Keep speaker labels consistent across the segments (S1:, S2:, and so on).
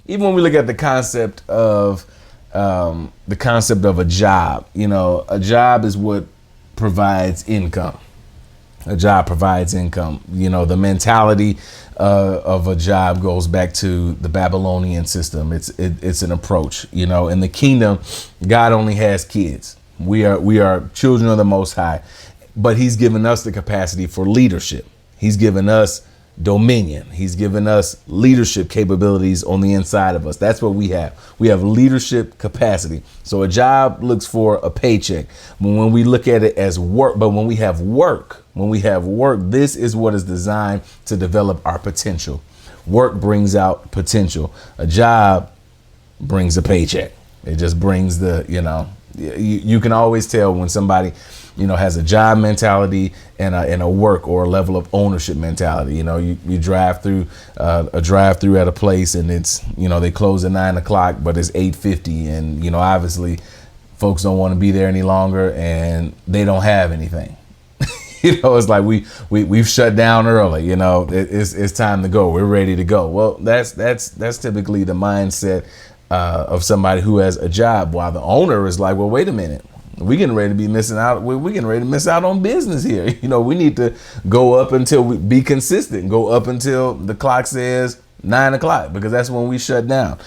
S1: even when we look at the concept of a job, a job is what provides income. A job provides income. The mentality of a job goes back to the Babylonian system. It's an approach. In the kingdom, God only has kids. We are children of the Most High, but He's given us the capacity for leadership. He's given us dominion. He's given us leadership capabilities on the inside of us. That's what we have. We have leadership capacity. So a job looks for a paycheck. When we look at it as work, but when we have work, this is what is designed to develop our potential. Work brings out potential. A job brings a paycheck. It just brings you can always tell when somebody has a job mentality and a work or a level of ownership mentality. You drive through a drive-through at a place and it's, they close at 9 o'clock, but it's 8:50. And, obviously folks don't want to be there any longer and they don't have anything. It's like we've shut down early. It's time to go. We're ready to go. Well, that's typically the mindset of somebody who has a job, while the owner is like, well, wait a minute. We're getting ready to be missing out. We're getting ready to miss out on business here. We need to go up until we be consistent, go up until the clock says 9 o'clock, because that's when we shut down.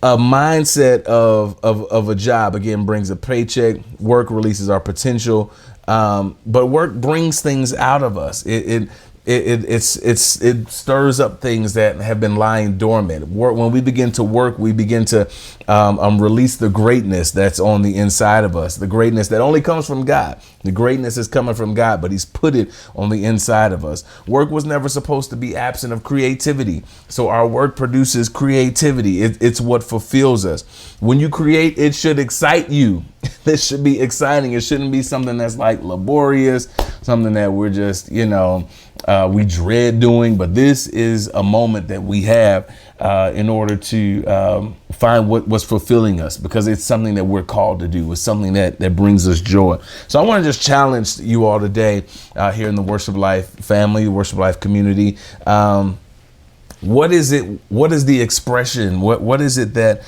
S1: A mindset of a job, again, brings a paycheck. Work releases our potential. But work brings things out of us. It stirs up things that have been lying dormant. When we begin to work, we begin to release the greatness that's on the inside of us, the greatness that only comes from God. The greatness is coming from God, but He's put it on the inside of us. Work was never supposed to be absent of creativity. So our work produces creativity. It's what fulfills us. When you create, it should excite you. This should be exciting. It shouldn't be something that's like laborious, something that we're just, we dread doing. But this is a moment that we have in order to find what's fulfilling us, because it's something that we're called to do. It's something that brings us joy. So I want to just challenge you all today here in the Worship Life family, the Worship Life community. What is it? What is the expression? What is it that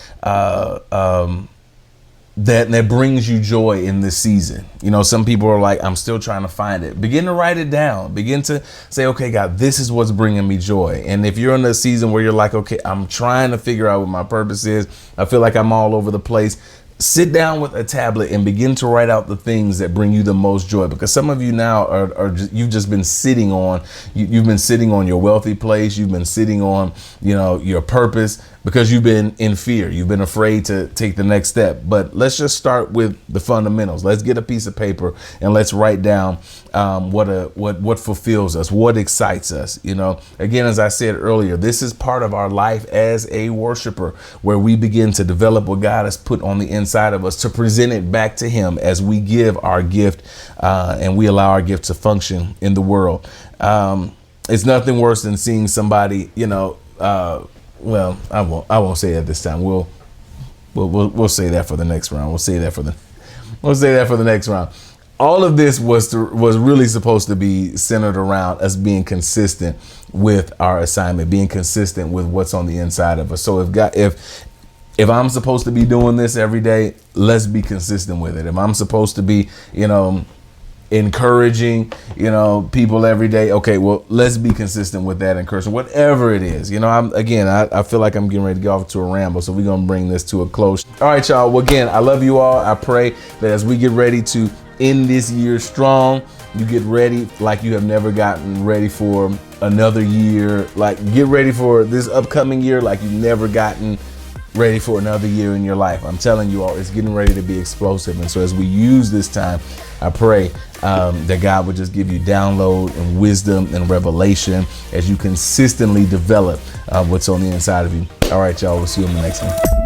S1: that brings you joy in this season? Some people are like, I'm still trying to find it. Begin to write it down. Begin to say, okay, God, this is what's bringing me joy. And if you're in a season where you're like, okay, I'm trying to figure out what my purpose is, I feel like I'm all over the place, sit down with a tablet and begin to write out the things that bring you the most joy. Because some of you now you've just been sitting on, you've been sitting on your wealthy place. You've been sitting on, your purpose, because you've been in fear. You've been afraid to take the next step. But let's just start with the fundamentals. Let's get a piece of paper and let's write down what fulfills us, what excites us. Again, as I said earlier, this is part of our life as a worshiper, where we begin to develop what God has put on the inside of us to present it back to Him as we give our gift and we allow our gift to function in the world. It's nothing worse than seeing somebody, well, I won't say that this time. We'll say that for the next round. We'll say that for the next round. All of this was really supposed to be centered around us being consistent with our assignment, being consistent with what's on the inside of us. So if I'm supposed to be doing this every day, let's be consistent with it. If I'm supposed to be, encouraging, people every day, okay, well, let's be consistent with that encouragement, whatever it is. I feel like I'm getting ready to go off to a ramble, so we're going to bring this to a close. All right, y'all. Well, again, I love you all. I pray that as we get ready to end this year strong, you get ready like you have never gotten ready for another year. Like, get ready for this upcoming year like you've never gotten ready for another year in your life. I'm telling you all, it's getting ready to be explosive. And so as we use this time, I pray that God would just give you download and wisdom and revelation as you consistently develop what's on the inside of you. All right, y'all. We'll see you on the next one.